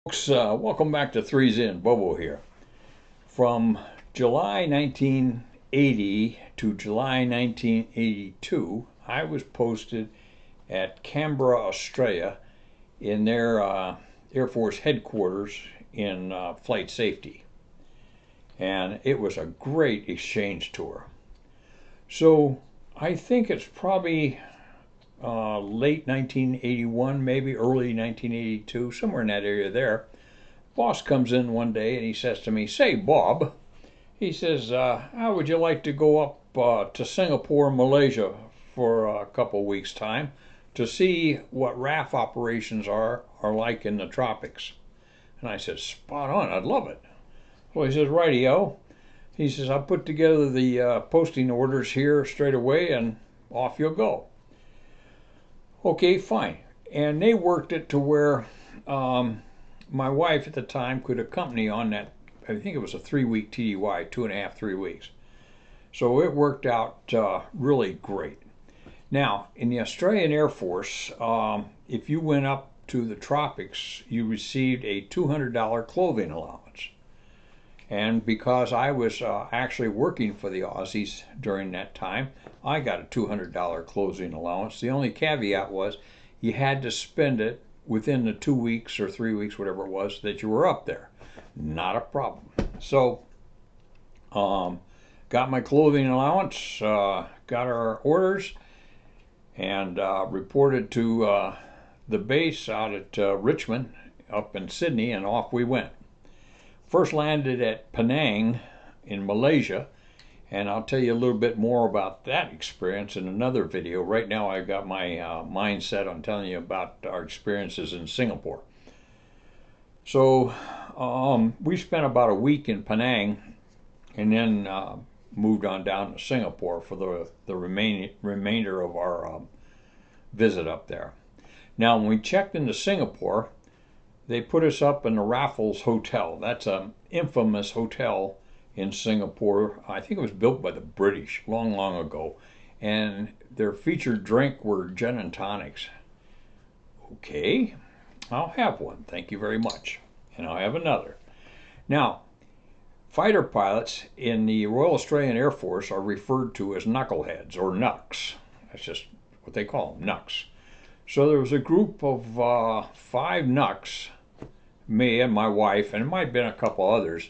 Folks, welcome back to Threes In. Bobo here. From July 1980 to July 1982, I was posted at Canberra, Australia, in their Air Force headquarters in flight safety. And it was a great exchange tour. So I think it's probably late 1981, maybe early 1982, somewhere in that area there. Boss comes in one day and he says to me, "Say, Bob," he says, "how would you like to go up to Singapore, Malaysia for a couple weeks' time to see what RAF operations are like in the tropics?" And I said, "Spot on, I'd love it." So he says, "Rightio." He says, "I'll put together the posting orders here straight away and off you'll go." Okay, fine. And they worked it to where my wife at the time could accompany on that. I think it was a 3-week TDY, 2.5, 3 weeks. So it worked out really great. Now, in the Australian Air Force, if you went up to the tropics, you received a $200 clothing allowance. And because I was actually working for the Aussies during that time, I got a $200 clothing allowance. The only caveat was you had to spend it within the 2 weeks or 3 weeks, whatever it was, that you were up there. Not a problem. So, got my clothing allowance, got our orders, and reported to the base out at Richmond up in Sydney, and off we went. First landed at Penang in Malaysia, and I'll tell you a little bit more about that experience in another video. Right now I've got my mind set on telling you about our experiences in Singapore. So we spent about a week in Penang and then moved on down to Singapore for the remainder of our visit up there. Now when we checked into Singapore, they put us up in the Raffles Hotel. That's an infamous hotel in Singapore. I think it was built by the British long, long ago. And their featured drink were gin and tonics. Okay, I'll have one. Thank you very much. And I'll have another. Now, fighter pilots in the Royal Australian Air Force are referred to as knuckleheads or nucks. That's just what they call them, nucks. So there was a group of 5 nucks, me and my wife, and it might have been a couple others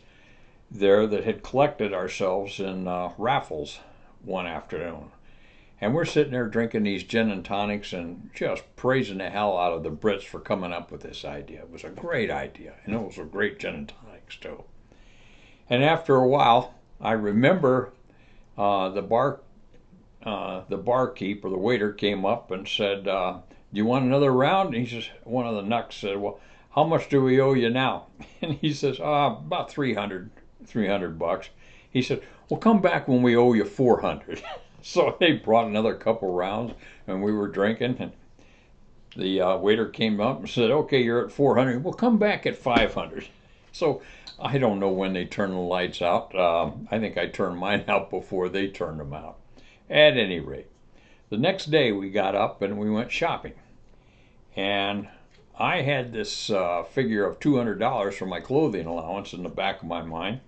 there that had collected ourselves in Raffles one afternoon. And we're sitting there drinking these gin and tonics and just praising the hell out of the Brits for coming up with this idea. It was a great idea, and it was a great gin and tonics too. And after a while, I remember the barkeep or the waiter came up and said, "Do you want another round?" And he says, one of the nucks said, "Well, how much do we owe you now?" And he says, "About 300 bucks." He said, "Well, come back when we owe you 400." So they brought another couple rounds, and we were drinking, and the waiter came up and said, "Okay, you're at 400. We'll come back at 500." So I don't know when they turned the lights out. I think I turned mine out before they turned them out. At any rate, the next day we got up and we went shopping. And I had this figure of $200 for my clothing allowance in the back of my mind.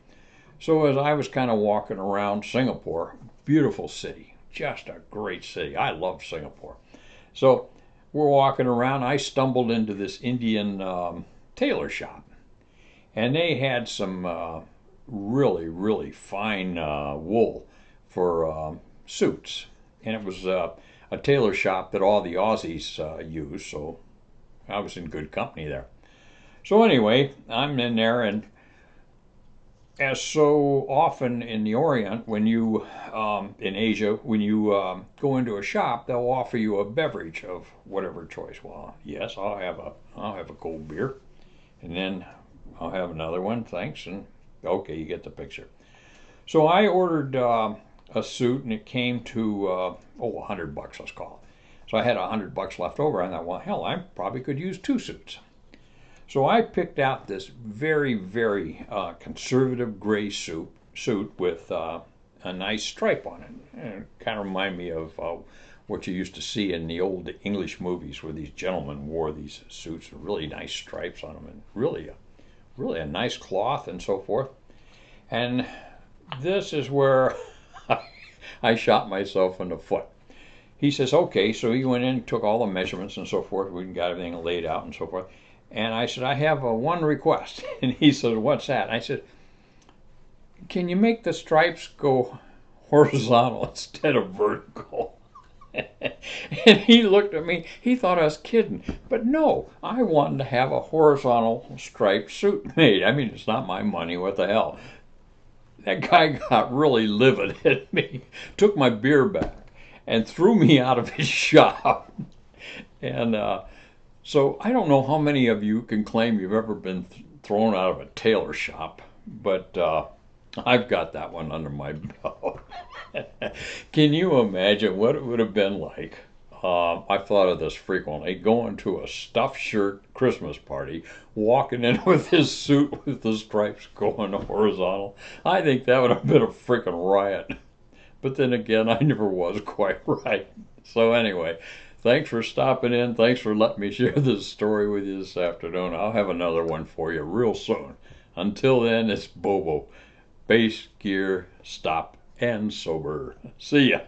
So as I was kind of walking around Singapore, beautiful city, just a great city. I love Singapore. So we're walking around. I stumbled into this Indian tailor shop. And they had some really, really fine wool for suits. And it was a tailor shop that all the Aussies use, so I was in good company there. So anyway, I'm in there, and as so often in the Orient, when you, in Asia, when you go into a shop, they'll offer you a beverage of whatever choice. Well, yes, I'll have a cold beer, and then I'll have another one, thanks, and okay, you get the picture. So I ordered a suit, and it came to $100, let's call it. So I had $100 left over, and I thought, well, hell, I probably could use 2 suits. So I picked out this very, very conservative gray suit with a nice stripe on it. And it kind of reminded me of what you used to see in the old English movies where these gentlemen wore these suits with really nice stripes on them and really a nice cloth and so forth. And this is where I shot myself in the foot. He says, okay, so he went in, took all the measurements and so forth. We got everything laid out and so forth. And I said, I have one request. And he said, what's that? And I said, can you make the stripes go horizontal instead of vertical? And he looked at me, he thought I was kidding. But no, I wanted to have a horizontal striped suit made. I mean, it's not my money, what the hell. That guy got really livid at me, took my beer back, and threw me out of his shop. And so I don't know how many of you can claim you've ever been thrown out of a tailor shop, but I've got that one under my belt. Can you imagine what it would have been like? I've thought of this frequently, going to a stuffed shirt Christmas party, walking in with his suit with the stripes going horizontal. I think that would have been a freaking riot. But then again, I never was quite right. So anyway, thanks for stopping in. Thanks for letting me share this story with you this afternoon. I'll have another one for you real soon. Until then, it's Bobo. Bass gear, stop, and sober. See ya.